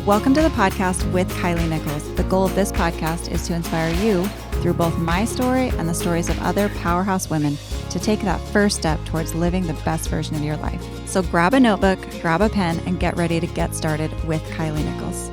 Welcome to the podcast with Kylie Nichols. The goal of this podcast is to inspire you through both my story and the stories of other powerhouse women to take that first step towards living the best version of your life. So grab a notebook, grab a pen, and get ready to get started with Kylie Nichols.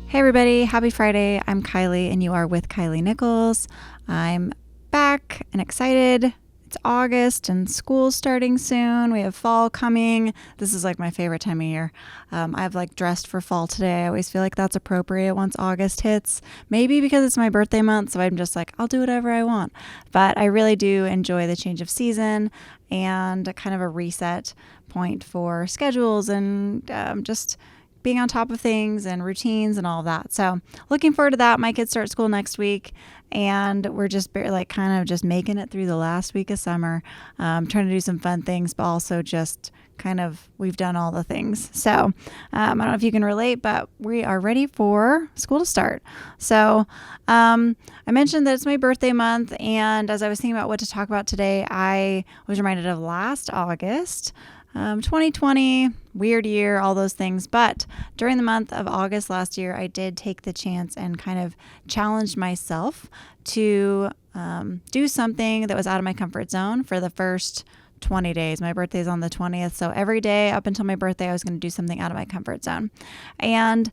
Hey everybody, happy Friday. I'm Kylie and you are with Kylie Nichols. I'm back and excited. It's August and school's starting soon. We have fall coming. This is like my favorite time of year. I've like dressed for fall today. I always feel like that's appropriate once August hits. Maybe because it's my birthday month, so I'm just like, I'll do whatever I want. But I really do enjoy the change of season and kind of a reset point for schedules and just being on top of things and routines and all of that. So looking forward to that. My kids start school next week and we're just kind of just making it through the last week of summer, trying to do some fun things, but also just kind of, we've done all the things. So I don't know if you can relate, but we are ready for school to start. So I mentioned that it's my birthday month. And as I was thinking about what to talk about today, I was reminded of last August. 2020, weird year, all those things. But during the month of August last year, I did take the chance and kind of challenged myself to do something that was out of my comfort zone for the first 20 days. My birthday is on the 20th. So every day up until my birthday, I was going to do something out of my comfort zone. And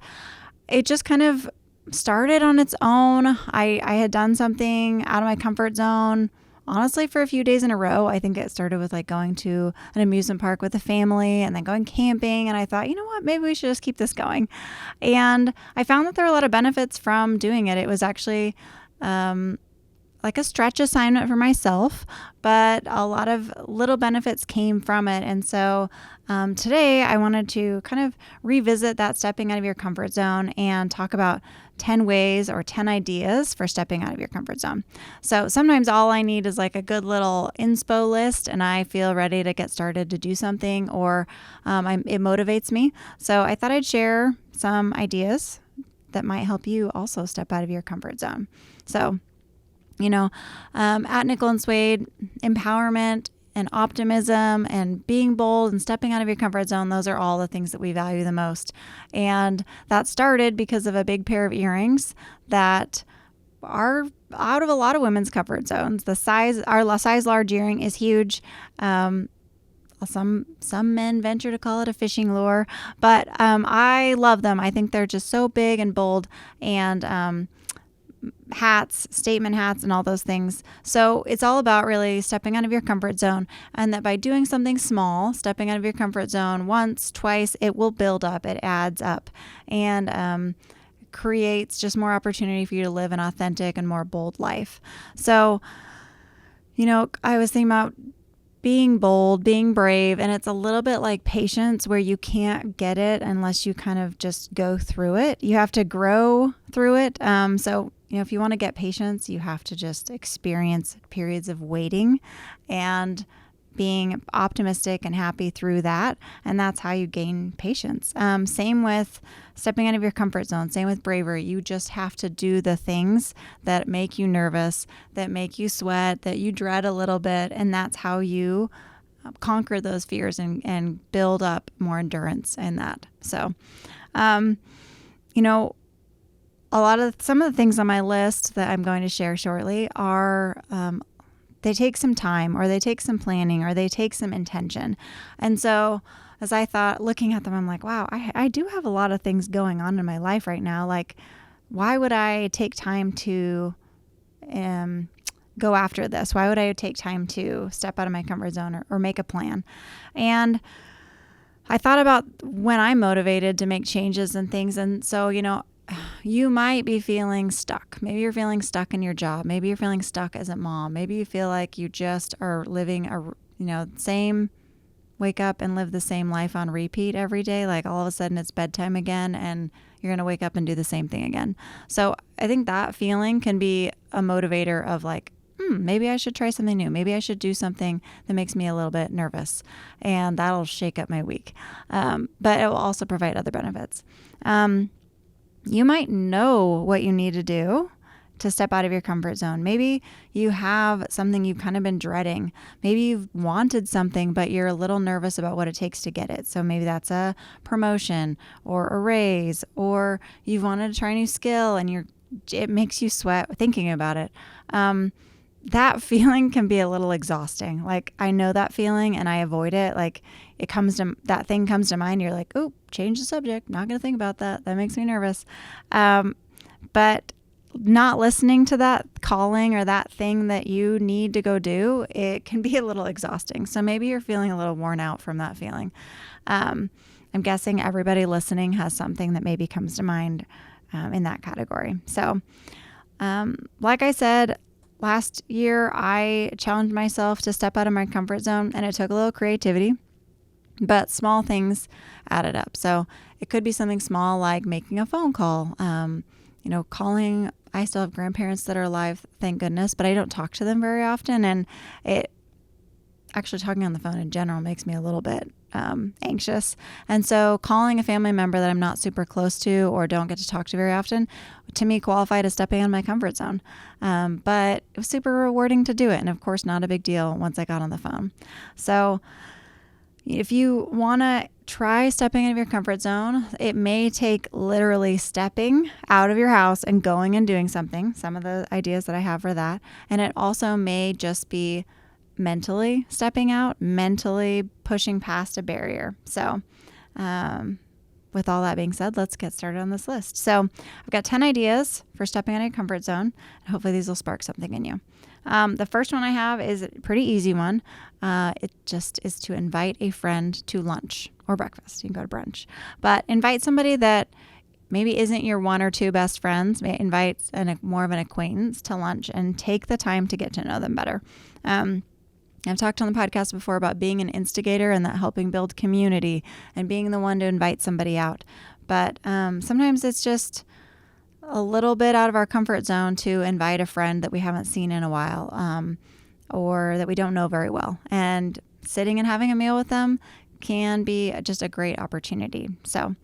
it just kind of started on its own. I had done something out of my comfort zone honestly for a few days in a row. I think it started with like going to an amusement park with a family and then going camping. And I thought, you know what, maybe we should just keep this going. And I found that there are a lot of benefits from doing it. It was actually like a stretch assignment for myself, but a lot of little benefits came from it. And so today I wanted to kind of revisit that stepping out of your comfort zone and talk about 10 ways or 10 ideas for stepping out of your comfort zone. So sometimes all I need is like a good little inspo list and I feel ready to get started to do something, or it motivates me. So I thought I'd share some ideas that might help you also step out of your comfort zone. So, at Nickel and Suede, empowerment and optimism and being bold and stepping out of your comfort zone, those are all the things that we value the most. And that started because of a big pair of earrings that are out of a lot of women's comfort zones. Our size large earring is huge. Some men venture to call it a fishing lure, but I love them. I think they're just so big and bold, and hats, statement hats, and all those things. So it's all about really stepping out of your comfort zone, and that by doing something small, stepping out of your comfort zone once, twice, it will build up, it adds up, and creates just more opportunity for you to live an authentic and more bold life. So, I was thinking about being bold, being brave, and it's a little bit like patience, where you can't get it unless you kind of just go through it. You have to grow through it. So if you want to get patience, you have to just experience periods of waiting and being optimistic and happy through that. And that's how you gain patience. Same with stepping out of your comfort zone. Same with bravery. You just have to do the things that make you nervous, that make you sweat, that you dread a little bit. And that's how you conquer those fears and build up more endurance in that. So, some of the things on my list that I'm going to share shortly are they take some time, or they take some planning, or they take some intention. And so as I thought, looking at them, I'm like, wow, I do have a lot of things going on in my life right now. Like, why would I take time to go after this? Why would I take time to step out of my comfort zone or make a plan? And I thought about when I'm motivated to make changes and things. And so, you might be feeling stuck. Maybe you're feeling stuck in your job. Maybe you're feeling stuck as a mom. Maybe you feel like you just are living same wake up and live the same life on repeat every day. Like all of a sudden it's bedtime again and you're going to wake up and do the same thing again. So I think that feeling can be a motivator of like, maybe I should try something new. Maybe I should do something that makes me a little bit nervous, and that'll shake up my week. But it will also provide other benefits. You might know what you need to do, to step out of your comfort zone. Maybe you have something you've kind of been dreading. Maybe you've wanted something, but you're a little nervous about what it takes to get it. So maybe that's a promotion or a raise, or you've wanted to try a new skill and it makes you sweat thinking about it. That feeling can be a little exhausting. Like, I know that feeling and I avoid it. Like, that thing comes to mind. You're like, oh, change the subject. Not going to think about that. That makes me nervous. But not listening to that calling or that thing that you need to go do, it can be a little exhausting. So maybe you're feeling a little worn out from that feeling. I'm guessing everybody listening has something that maybe comes to mind in that category. So, like I said, last year I challenged myself to step out of my comfort zone, and it took a little creativity, but small things added up. So it could be something small like making a phone call, calling. I still have grandparents that are alive, thank goodness, but I don't talk to them very often. And actually talking on the phone in general makes me a little bit anxious. And so calling a family member that I'm not super close to or don't get to talk to very often, to me, qualified as stepping out of my comfort zone. But it was super rewarding to do it. And of course, not a big deal once I got on the phone. So if you want to try stepping out of your comfort zone, it may take literally stepping out of your house and going and doing something. Some of the ideas that I have for that. And it also may just be mentally stepping out, mentally pushing past a barrier. So with all that being said, let's get started on this list. So I've got 10 ideas for stepping out of your comfort zone. And hopefully these will spark something in you. The first one I have is a pretty easy one. It just is to invite a friend to lunch or breakfast. You can go to brunch, but invite somebody that maybe isn't your one or two best friends. Invite more of an acquaintance to lunch and take the time to get to know them better. I've talked on the podcast before about being an instigator and that helping build community and being the one to invite somebody out. But sometimes it's just a little bit out of our comfort zone to invite a friend that we haven't seen in a while or that we don't know very well. And sitting and having a meal with them can be just a great opportunity. So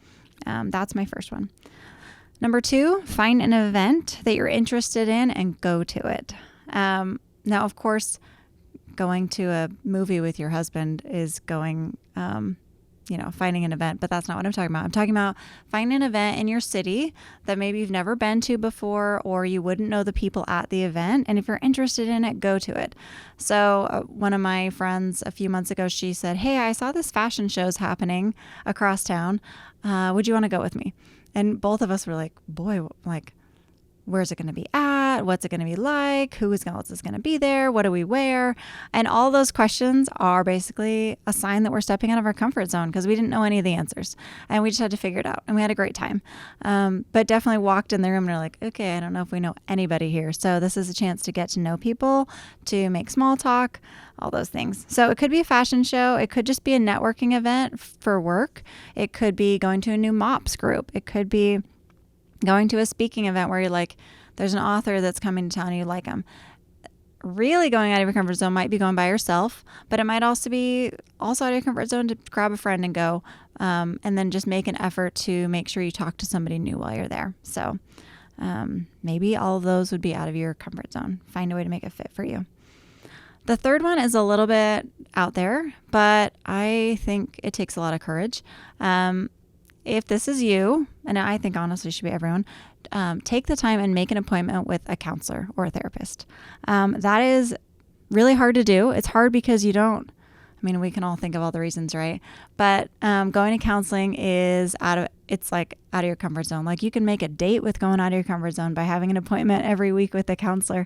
that's my first one. Number 2, find an event that you're interested in and go to it. Now, of course, going to a movie with your husband is going, finding an event, but that's not what I'm talking about. I'm talking about finding an event in your city that maybe you've never been to before, or you wouldn't know the people at the event. And if you're interested in it, go to it. So one of my friends a few months ago, she said, "Hey, I saw this fashion show's happening across town. Would you want to go with me?" And both of us were like, boy, where's it going to be at? What's it going to be like? Who else is going to be there? What do we wear? And all those questions are basically a sign that we're stepping out of our comfort zone because we didn't know any of the answers and we just had to figure it out. And we had a great time. But definitely walked in the room and we're like, okay, I don't know if we know anybody here. So this is a chance to get to know people, to make small talk, all those things. So it could be a fashion show. It could just be a networking event for work. It could be going to a new MOPS group. It could be going to a speaking event where you're like, there's an author that's coming to town and you like them. Really going out of your comfort zone might be going by yourself, but it might also be out of your comfort zone to grab a friend and go, and then just make an effort to make sure you talk to somebody new while you're there. So maybe all of those would be out of your comfort zone. Find a way to make it fit for you. The third one is a little bit out there, but I think it takes a lot of courage. If this is you, and I think honestly it should be everyone, take the time and make an appointment with a counselor or a therapist. That is really hard to do. It's hard because we can all think of all the reasons, right? But going to counseling is out of your comfort zone. Like, you can make a date with going out of your comfort zone by having an appointment every week with a counselor.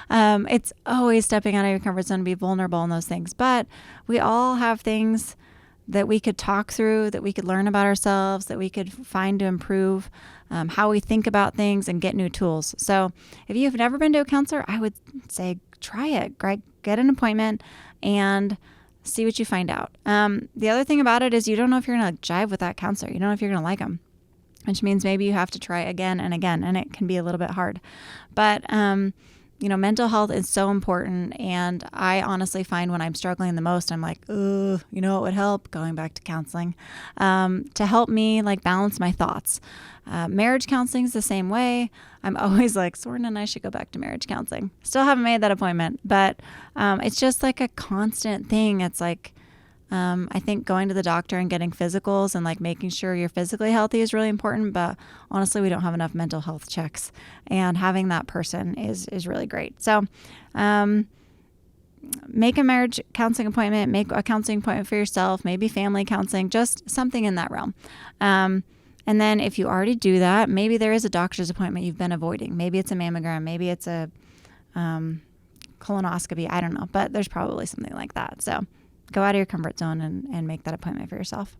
It's always stepping out of your comfort zone to be vulnerable in those things. But we all have things that we could talk through, that we could learn about ourselves, that we could find to improve how we think about things and get new tools. So if you've never been to a counselor, I would say try it, right? Get an appointment and see what you find out. The other thing about it is you don't know if you're going to jive with that counselor. You don't know if you're going to like them, which means maybe you have to try again and again, and it can be a little bit hard. But mental health is so important. And I honestly find when I'm struggling the most, I'm like, what would help? Going back to counseling to help me like balance my thoughts. Marriage counseling is the same way. I'm always like, Soren and I should go back to marriage counseling. Still haven't made that appointment, but it's just like a constant thing. It's like, I think going to the doctor and getting physicals and like making sure you're physically healthy is really important. But honestly, we don't have enough mental health checks, and having that person is really great. So, make a marriage counseling appointment, make a counseling appointment for yourself, maybe family counseling, just something in that realm. And then if you already do that, maybe there is a doctor's appointment you've been avoiding. Maybe it's a mammogram, maybe it's a colonoscopy. I don't know, but there's probably something like that. So go out of your comfort zone and make that appointment for yourself.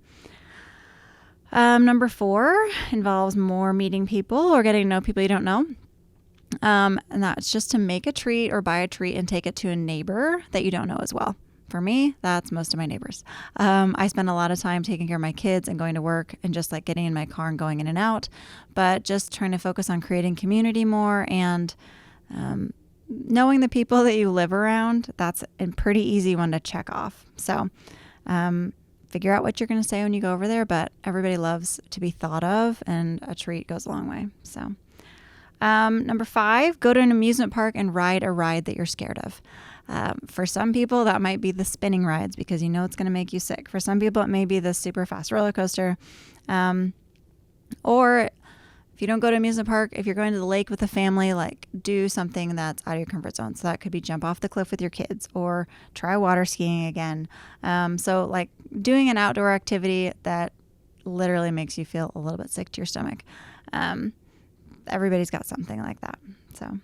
Number 4 involves more meeting people or getting to know people you don't know. And that's just to make a treat or buy a treat and take it to a neighbor that you don't know as well. For me, that's most of my neighbors. I spend a lot of time taking care of my kids and going to work and just like getting in my car and going in and out, but just trying to focus on creating community more and knowing the people that you live around. That's a pretty easy one to check off. So figure out what you're going to say when you go over there, but everybody loves to be thought of, and a treat goes a long way. So number 5, go to an amusement park and ride a ride that you're scared of. For some people, that might be the spinning rides because it's going to make you sick. For some people, it may be the super fast roller coaster. Or if you don't go to amusement park, if you're going to the lake with a family, like do something that's out of your comfort zone. So that could be jump off the cliff with your kids or try water skiing again. So like doing an outdoor activity that literally makes you feel a little bit sick to your stomach. Everybody's got something like that. So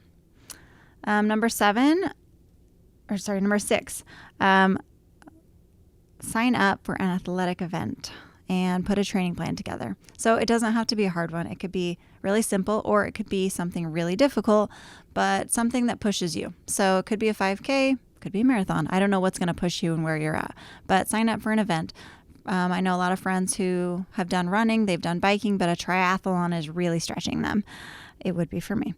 number 6, sign up for an athletic event and put a training plan together. So it doesn't have to be a hard one. It could be really simple, or it could be something really difficult, but something that pushes you. So it could be a 5K, could be a marathon. I don't know what's going to push you and where you're at, but sign up for an event. I know a lot of friends who have done running, they've done biking, but a triathlon is really stretching them. It would be for me.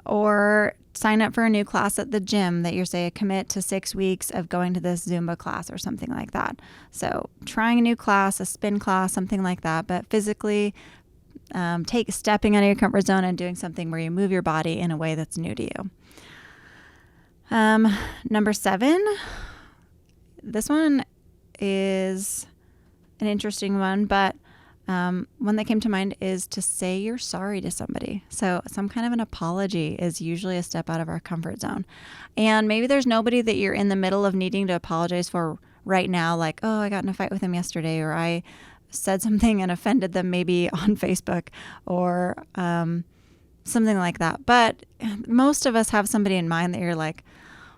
Or sign up for a new class at the gym that you're commit to 6 weeks of going to this Zumba class or something like that. So trying a new class, a spin class, something like that, but physically stepping out of your comfort zone and doing something where you move your body in a way that's new to you. Number 7, this one is an interesting one, but one that came to mind is to say you're sorry to somebody. So some kind of an apology is usually a step out of our comfort zone. And maybe there's nobody that you're in the middle of needing to apologize for right now, like, oh, I got in a fight with him yesterday, or I said something and offended them maybe on Facebook, or something like that. But most of us have somebody in mind that you're like,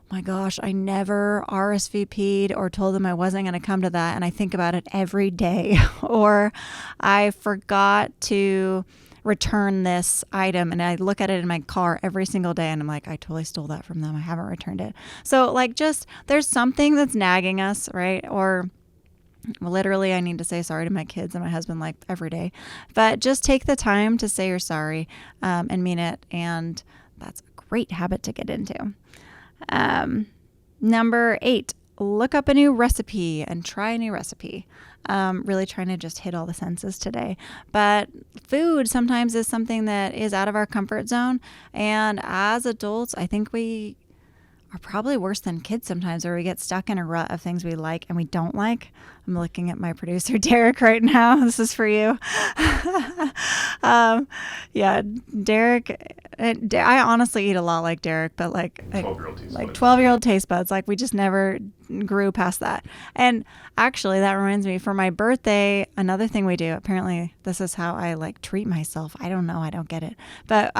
my gosh, I never RSVP'd or told them I wasn't going to come to that, and I think about it every day. Or I forgot to return this item, and I look at it in my car every single day, and I'm like, I totally stole that from them. I haven't returned it. So like, just there's something that's nagging us, right? Or literally, I need to say sorry to my kids and my husband like every day. But just take the time to say you're sorry and mean it, and that's a great habit to get into. Number 8, look up a new recipe and try a new recipe. Really trying to just hit all the senses today. But food sometimes is something that is out of our comfort zone. And as adults, I think we are probably worse than kids sometimes, where we get stuck in a rut of things we like and we don't like. I'm looking at my producer, Derek, right now. This is for you. Yeah, Derek, I honestly eat a lot like Derek, but like 12-year-old taste buds. Like, we just never grew past that. And actually, that reminds me, for my birthday, another thing we do, apparently this is how I like treat myself. I don't know. I don't get it. But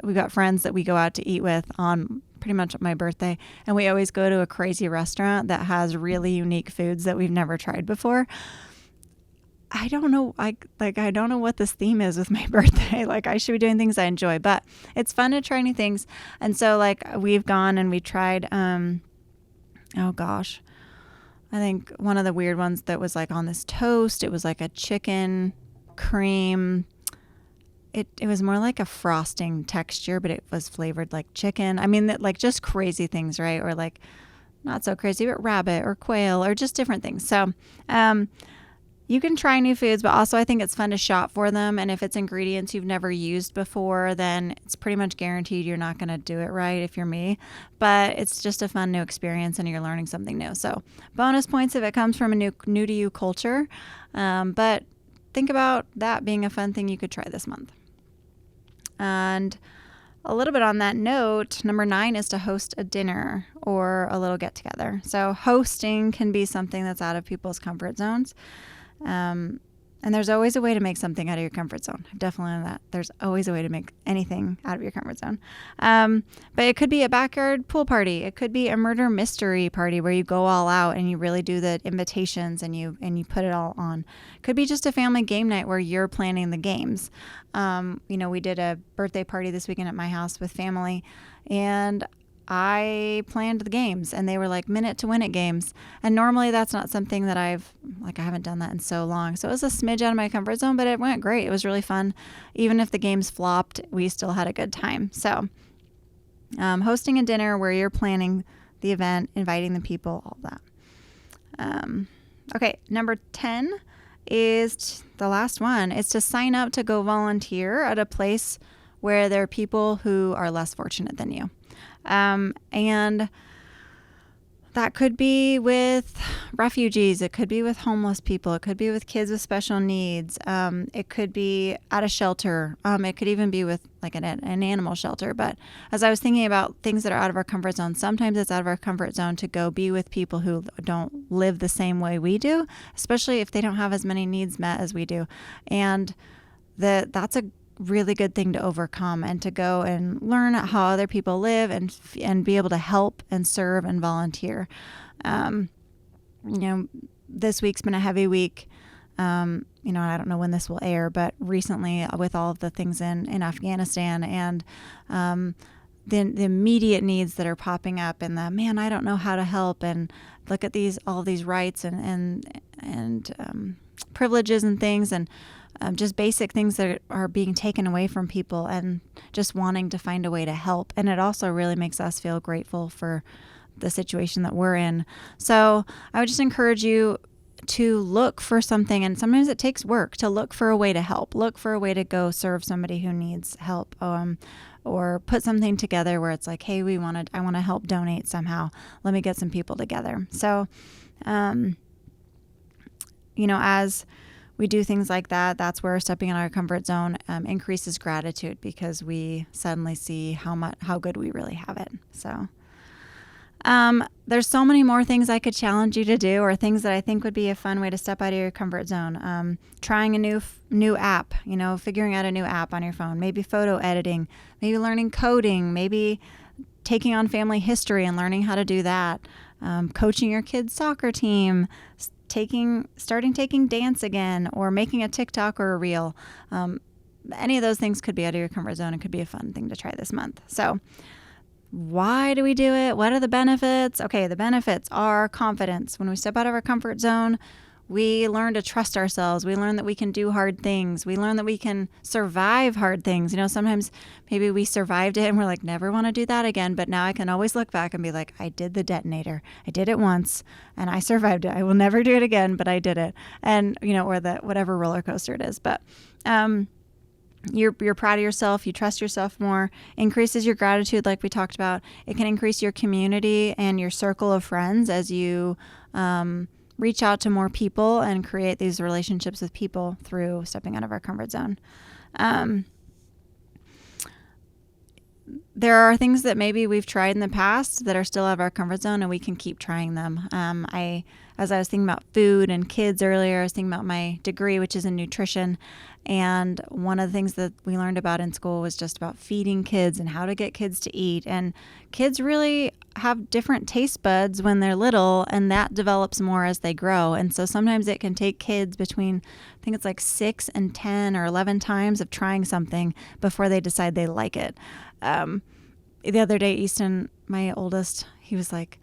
we've got friends that we go out to eat with on pretty much my birthday, and we always go to a crazy restaurant that has really unique foods that we've never tried before. I don't know. I don't know what this theme is with my birthday. Like, I should be doing things I enjoy, but it's fun to try new things. And so like, we've gone and we tried, oh gosh, I think one of the weird ones that was like on this toast, it was like a chicken cream. it was more like a frosting texture, but it was flavored like chicken. I mean, like just crazy things, right? Or like not so crazy, but rabbit or quail or just different things. So you can try new foods, but also I think it's fun to shop for them. And if it's ingredients you've never used before, then it's pretty much guaranteed you're not going to do it right if you're me. But it's just a fun new experience and you're learning something new. So bonus points if it comes from a new to you culture. But think about that being a fun thing you could try this month. And a little bit on that note, number 9 is to host a dinner or a little get together. So hosting can be something that's out of people's comfort zones. And there's always a way to make something out of your comfort zone. I've definitely learned that. There's always a way to make anything out of your comfort zone. But it could be a backyard pool party. It could be a murder mystery party where you go all out and you really do the invitations and you put it all on. It could be just a family game night where you're planning the games. We did a birthday party this weekend at my house with family, and I planned the games, and they were like minute to win it games. And normally that's not something that I haven't done that in so long. So it was a smidge out of my comfort zone, but it went great. It was really fun. Even if the games flopped, we still had a good time. So hosting a dinner where you're planning the event, inviting the people, all that. Okay, number 10 is the last one. It's to sign up to go volunteer at a place where there are people who are less fortunate than you. And that could be with refugees. It could be with homeless people. It could be with kids with special needs. It could be at a shelter. It could even be with like an animal shelter. But as I was thinking about things that are out of our comfort zone, sometimes it's out of our comfort zone to go be with people who don't live the same way we do, especially if they don't have as many needs met as we do. And that's a really good thing to overcome, and to go and learn how other people live and be able to help and serve and volunteer. This week's been a heavy week. I don't know when this will air, but recently with all of the things in Afghanistan and the immediate needs that are popping up, and I don't know how to help, and look at all these rights and privileges and things, and just basic things that are being taken away from people, and just wanting to find a way to help. And it also really makes us feel grateful for the situation that we're in. So I would just encourage you to look for something, and sometimes it takes work to look for a way to help, look for a way to go serve somebody who needs help, or put something together where it's like, hey, I want to help donate somehow. Let me get some people together. So, as we do things like that, that's where stepping in our comfort zone increases gratitude, because we suddenly see how good we really have it. So there's so many more things I could challenge you to do, or things that I think would be a fun way to step out of your comfort zone. Trying a new app, figuring out a new app on your phone, maybe photo editing, maybe learning coding, maybe taking on family history and learning how to do that, coaching your kids' soccer team, starting taking dance again, or making a TikTok or a reel. Any of those things could be out of your comfort zone and could be a fun thing to try this month. So why do we do it? What are the benefits? Okay, the benefits are confidence. When we step out of our comfort zone, we learn to trust ourselves. We learn that we can do hard things. We learn that we can survive hard things. Sometimes maybe we survived it and we're like, never want to do that again. But now I can always look back and be like, I did the detonator. I did it once and I survived it. I will never do it again, but I did it. And, or the whatever roller coaster it is. But you're proud of yourself. You trust yourself more. Increases your gratitude, like we talked about. It can increase your community and your circle of friends as you reach out to more people and create these relationships with people through stepping out of our comfort zone. There are things that maybe we've tried in the past that are still out of our comfort zone, and we can keep trying them. As I was thinking about food and kids earlier, I was thinking about my degree, which is in nutrition. And one of the things that we learned about in school was just about feeding kids and how to get kids to eat. And kids really have different taste buds when they're little, and that develops more as they grow. And so sometimes it can take kids between, I think it's like 6 and 10 or 11 times of trying something before they decide they like it. The other day, Easton, my oldest, he was like,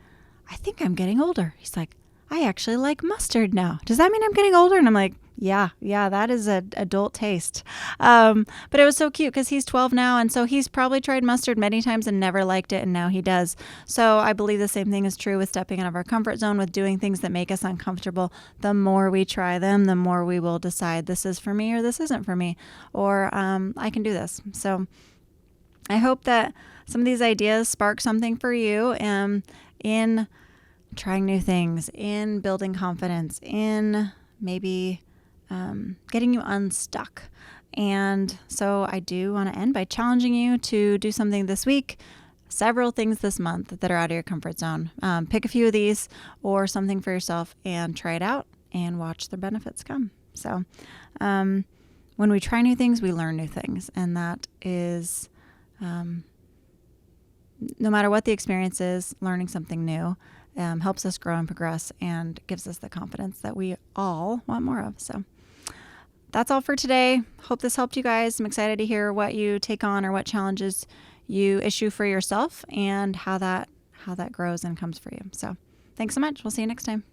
I think I'm getting older. He's like, I actually like mustard now. Does that mean I'm getting older? And I'm like, Yeah, that is a adult taste. But it was so cute because he's 12 now, and so he's probably tried mustard many times and never liked it, and now he does. So I believe the same thing is true with stepping out of our comfort zone, with doing things that make us uncomfortable. The more we try them, the more we will decide this is for me or this isn't for me, or I can do this. So I hope that some of these ideas spark something for you in trying new things, in building confidence, in maybe getting you unstuck. And so I do want to end by challenging you to do something this week, several things this month that are out of your comfort zone. Pick a few of these or something for yourself and try it out and watch the benefits come. So when we try new things, we learn new things. And that is, no matter what the experience is, learning something new helps us grow and progress and gives us the confidence that we all want more of. So that's all for today. Hope this helped you guys. I'm excited to hear what you take on or what challenges you issue for yourself and how that grows and comes for you. So thanks so much. We'll see you next time.